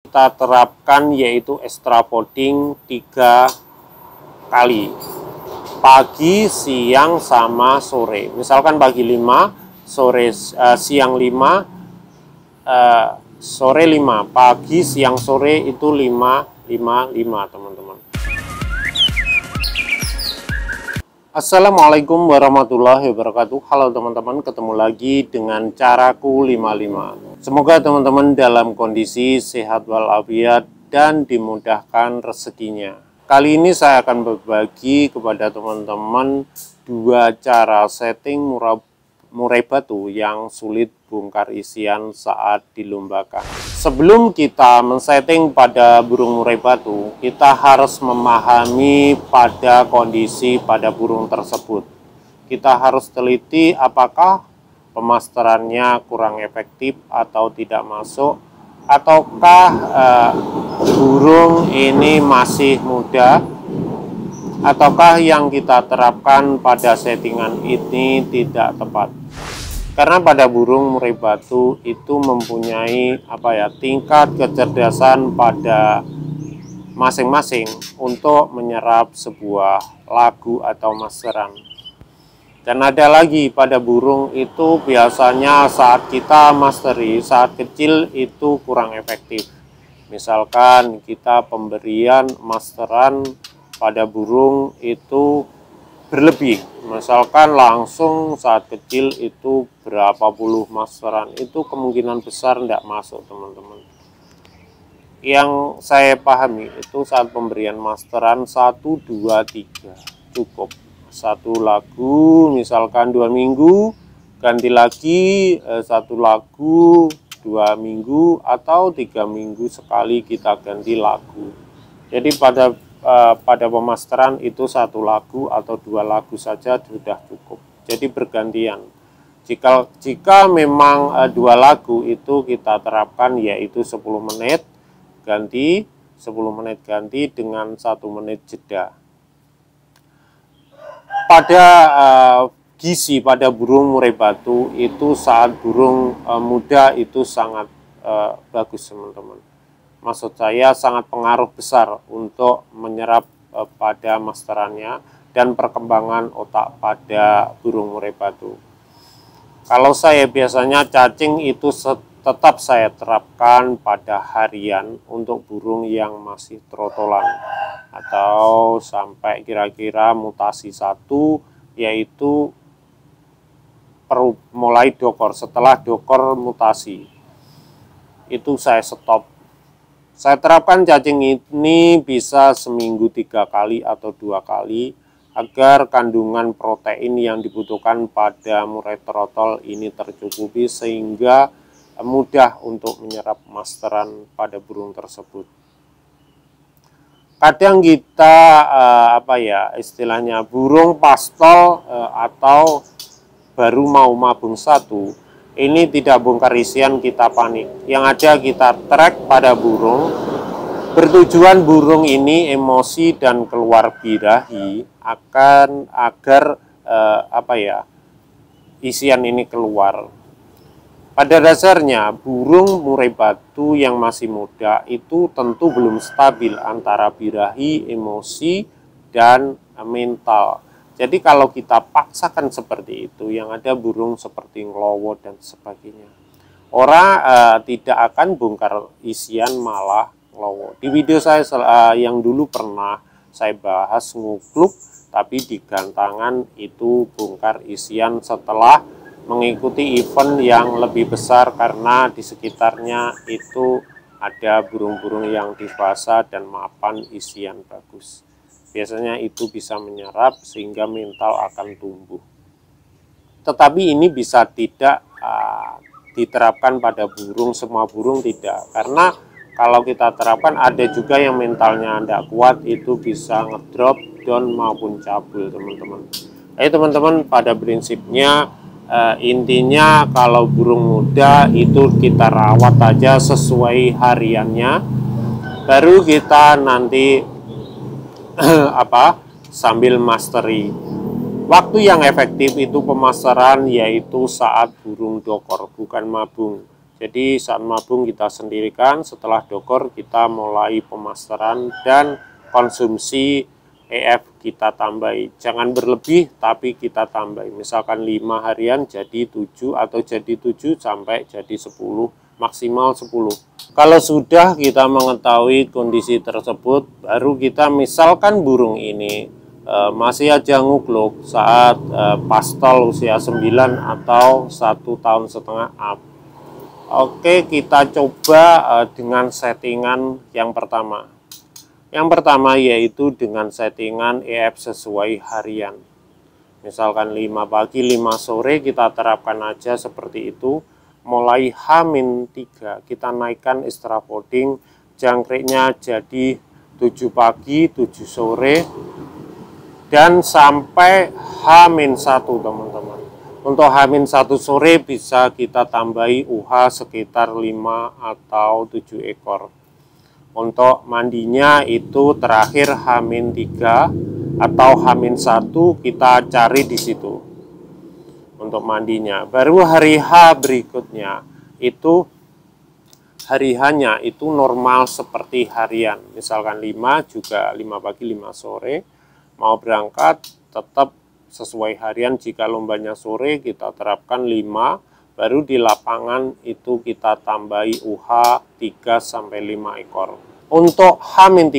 kita terapkan yaitu extra podding 3 kali, pagi, siang, sama sore. Misalkan pagi 5, siang 5, sore 5, pagi, siang, sore itu 5, 5, 5 teman-teman. Assalamualaikum warahmatullahi wabarakatuh. Halo teman-teman, ketemu lagi dengan caraku 55. Semoga teman-teman dalam kondisi sehat walafiat dan dimudahkan rezekinya. Kali ini saya akan berbagi kepada teman-teman 2 cara setting murai batu yang sulit bongkar isian saat dilombakan. Sebelum kita men-setting pada burung murai batu, kita harus memahami pada kondisi pada burung tersebut. Kita harus teliti apakah pemasterannya kurang efektif atau tidak masuk, ataukah burung ini masih muda, ataukah yang kita terapkan pada settingan ini tidak tepat. Karena pada burung murai batu itu mempunyai tingkat kecerdasan pada masing-masing untuk menyerap sebuah lagu atau masteran. Dan ada lagi pada burung itu biasanya saat kita masteri saat kecil itu kurang efektif. Misalkan kita pemberian masteran pada burung itu berlebih, misalkan langsung saat kecil itu berapa puluh masteran, itu kemungkinan besar tidak masuk teman-teman. Yang saya pahami itu saat pemberian masteran 1, 2, 3 cukup. Satu lagu misalkan 2 minggu, ganti lagi 1 lagu 2 minggu, atau 3 minggu sekali kita ganti lagu. Jadi pada pemasteran itu 1 lagu atau 2 lagu saja sudah cukup. Jadi bergantian. Jika memang 2 lagu itu kita terapkan yaitu 10 menit ganti, 10 menit ganti dengan 1 menit jeda. Pada gizi pada burung murai batu itu saat burung muda itu sangat bagus teman-teman. Maksud saya sangat pengaruh besar untuk menyerap pada masterannya dan perkembangan otak pada burung murai batu. Kalau saya biasanya cacing itu tetap saya terapkan pada harian untuk burung yang masih trotolan atau sampai kira-kira mutasi 1, yaitu mulai dokor. Setelah dokor mutasi itu saya stop. Saya terapkan cacing ini bisa seminggu 3 kali atau 2 kali agar kandungan protein yang dibutuhkan pada murai trotol ini tercukupi sehingga mudah untuk menyerap masteran pada burung tersebut. Kadang kita istilahnya burung pastol atau baru mau mabung 1 ini tidak bongkar isian kita panik. Yang ada kita track pada burung, bertujuan burung ini emosi dan keluar birahi agar isian ini keluar. Pada dasarnya burung murai batu yang masih muda itu tentu belum stabil antara birahi, emosi, dan mental. Jadi kalau kita paksakan seperti itu, yang ada burung seperti ngelowo dan sebagainya. Orang tidak akan bongkar isian, malah ngelowo. Di video saya yang dulu pernah saya bahas ngukluk, tapi di gantangan itu bongkar isian setelah mengikuti event yang lebih besar karena di sekitarnya itu ada burung-burung yang dewasa dan mapan isian bagus. Biasanya itu bisa menyerap sehingga mental akan tumbuh. Tetapi ini bisa tidak diterapkan pada burung, semua burung tidak. Karena kalau kita terapkan ada juga yang mentalnya tidak kuat, itu bisa ngedrop, down maupun cabul teman-teman. Jadi teman-teman pada prinsipnya intinya kalau burung muda itu kita rawat aja sesuai hariannya, baru kita nanti sambil masteri. Waktu yang efektif itu pemasaran yaitu saat burung dokor, bukan mabung. Jadi saat mabung kita sendirikan, setelah dokor kita mulai pemasteran dan konsumsi EF kita tambahi. Jangan berlebih tapi kita tambahi. Misalkan 5 harian jadi 7 atau jadi 7 sampai jadi 10, maksimal 10. Kalau sudah kita mengetahui kondisi tersebut, baru kita misalkan burung ini masih aja ngukluk saat pastol usia 9 atau 1,5 tahun up. Oke, kita coba dengan settingan yang pertama. Yang pertama yaitu dengan settingan EF sesuai harian. Misalkan 5 pagi, 5 sore kita terapkan aja seperti itu. Mulai H-3 kita naikkan extra folding, jangkriknya jadi 7 pagi, 7 sore, dan sampai H-1 teman-teman. Untuk H-1 sore bisa kita tambahi UH sekitar 5 atau 7 ekor. Untuk mandinya itu terakhir H-3 atau H-1 kita cari di situ. Untuk mandinya. Baru hari H berikutnya itu hari H-nya itu normal seperti harian. Misalkan 5 juga 5 pagi 5 sore. Mau berangkat tetap sesuai harian. Jika lombanya sore kita terapkan 5, baru di lapangan itu kita tambahi UH 3-5 ekor. Untuk H-3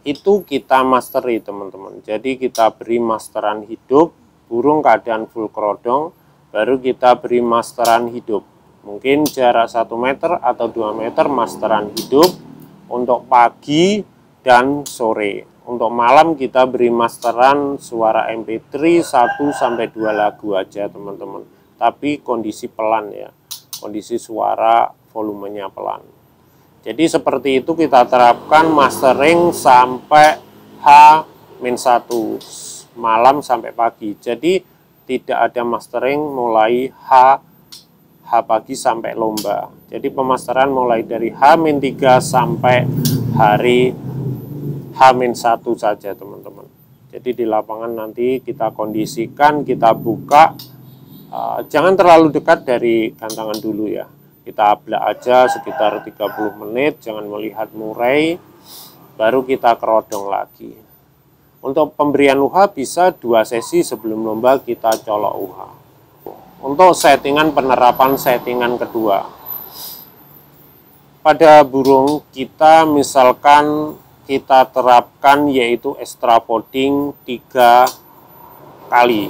itu kita masteri teman-teman. Jadi kita beri masteran hidup, burung keadaan full kerodong, baru kita beri masteran hidup. Mungkin jarak 1 meter atau 2 meter masteran hidup untuk pagi dan sore. Untuk malam kita beri masteran suara MP3 1-2 lagu aja teman-teman. Tapi kondisi pelan ya. Kondisi suara volumenya pelan. Jadi seperti itu kita terapkan mastering sampai H-1 malam sampai pagi. Jadi tidak ada mastering mulai H pagi sampai lomba. Jadi pemasteran mulai dari H-3 sampai hari H-1 saja teman-teman. Jadi di lapangan nanti kita kondisikan, kita buka, jangan terlalu dekat dari gantangan dulu ya. Kita ablak aja sekitar 30 menit, jangan melihat murai, baru kita kerodong lagi. Untuk pemberian UH bisa 2 sesi sebelum lomba kita colok UH. Untuk settingan penerapan settingan kedua. Pada burung kita misalkan kita terapkan yaitu extra folding 3 kali.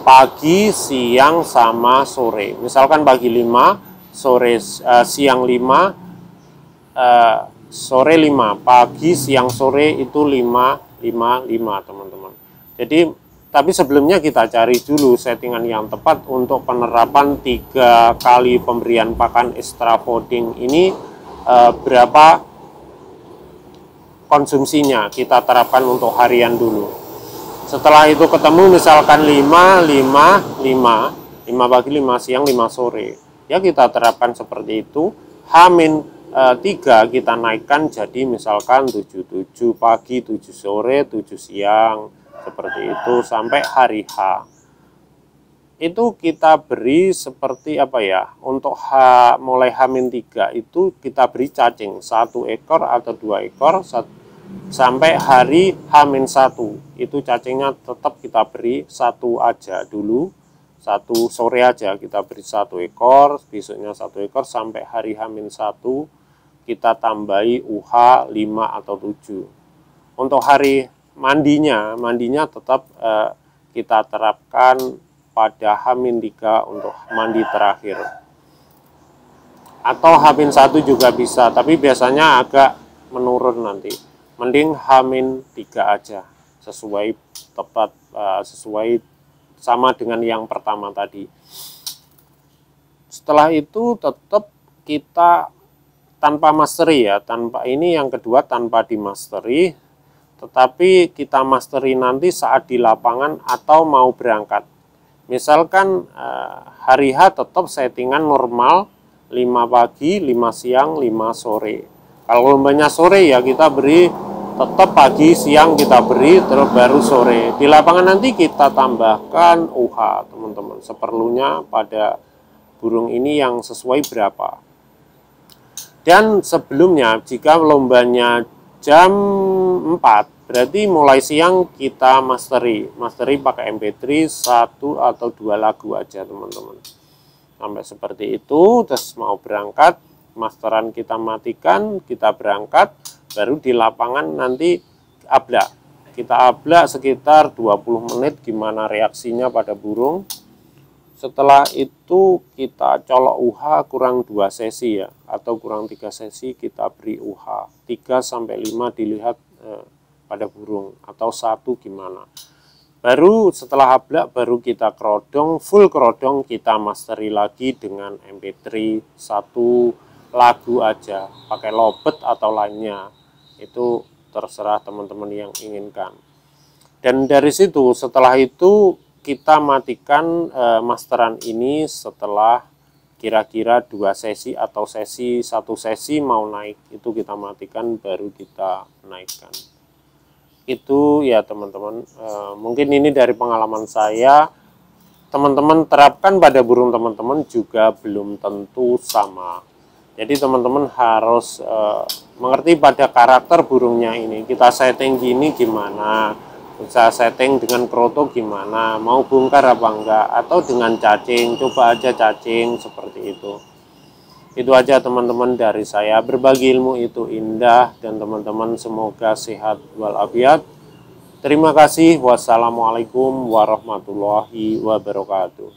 Pagi, siang, sama sore. Misalkan pagi 5, sore siang 5, sore 5. Pagi, siang, sore itu 5, 5, 5 teman-teman. Jadi tapi sebelumnya kita cari dulu settingan yang tepat untuk penerapan 3 kali pemberian pakan extra folding ini berapa konsumsinya. Kita terapkan untuk harian dulu. Setelah itu ketemu misalkan 5 pagi, 5 siang, 5 sore. Ya kita terapkan seperti itu. H-3 kita naikkan jadi misalkan 7 pagi, 7 sore, 7 siang. Seperti itu sampai hari H. Itu kita beri seperti apa ya? Untuk mulai H-3 itu kita beri cacing 1 ekor atau 2 ekor sampai hari H-1. Itu cacingnya tetap kita beri 1 aja dulu. 1 sore aja kita beri 1 ekor, besoknya 1 ekor sampai hari H-1 kita tambahi UH 5 atau 7. Untuk hari mandinya tetap kita terapkan pada H-3 untuk mandi terakhir. Atau H-1 juga bisa, tapi biasanya agak menurun nanti. Mending H-3 aja, sesuai tepat, sesuai sama dengan yang pertama tadi. Setelah itu tetap kita tanpa mastery ya, tanpa ini yang kedua tanpa di mastery, tetapi kita mastery nanti saat di lapangan atau mau berangkat. Misalkan hari H tetap settingan normal 5 pagi, 5 siang, 5 sore. Kalau lombanya sore ya kita beri tetap pagi, siang kita beri, terus baru sore. Di lapangan nanti kita tambahkan UH teman-teman, seperlunya pada burung ini yang sesuai berapa. Dan sebelumnya jika lombanya jam 4, berarti mulai siang kita mastery pakai MP3 1 atau 2 lagu aja teman-teman. Sampai seperti itu, terus mau berangkat, masteran kita matikan, kita berangkat, baru di lapangan nanti ablak. Kita ablak sekitar 20 menit gimana reaksinya pada burung. Setelah itu kita colok UH kurang 2 sesi ya, atau kurang 3 sesi kita beri UH 3-5 dilihat pada burung, atau 1 gimana. Baru setelah ablak baru kita kerodong, full kerodong kita masteri lagi dengan MP3 1 lagu aja, pakai lobet atau lainnya, itu terserah teman-teman yang inginkan. Dan dari situ setelah itu kita matikan masteran ini setelah kira-kira 2 sesi atau 1 sesi mau naik, itu kita matikan baru kita naikkan. Itu ya teman-teman, mungkin ini dari pengalaman saya, teman-teman terapkan pada burung teman-teman juga belum tentu sama. Jadi teman-teman harus mengerti pada karakter burungnya ini, kita setting gini gimana, bisa setting dengan kroto gimana, mau bongkar apa enggak, atau dengan cacing, coba aja cacing seperti itu. Itu aja teman-teman dari saya, berbagi ilmu itu indah, dan teman-teman semoga sehat walafiat. Terima kasih, wassalamualaikum warahmatullahi wabarakatuh.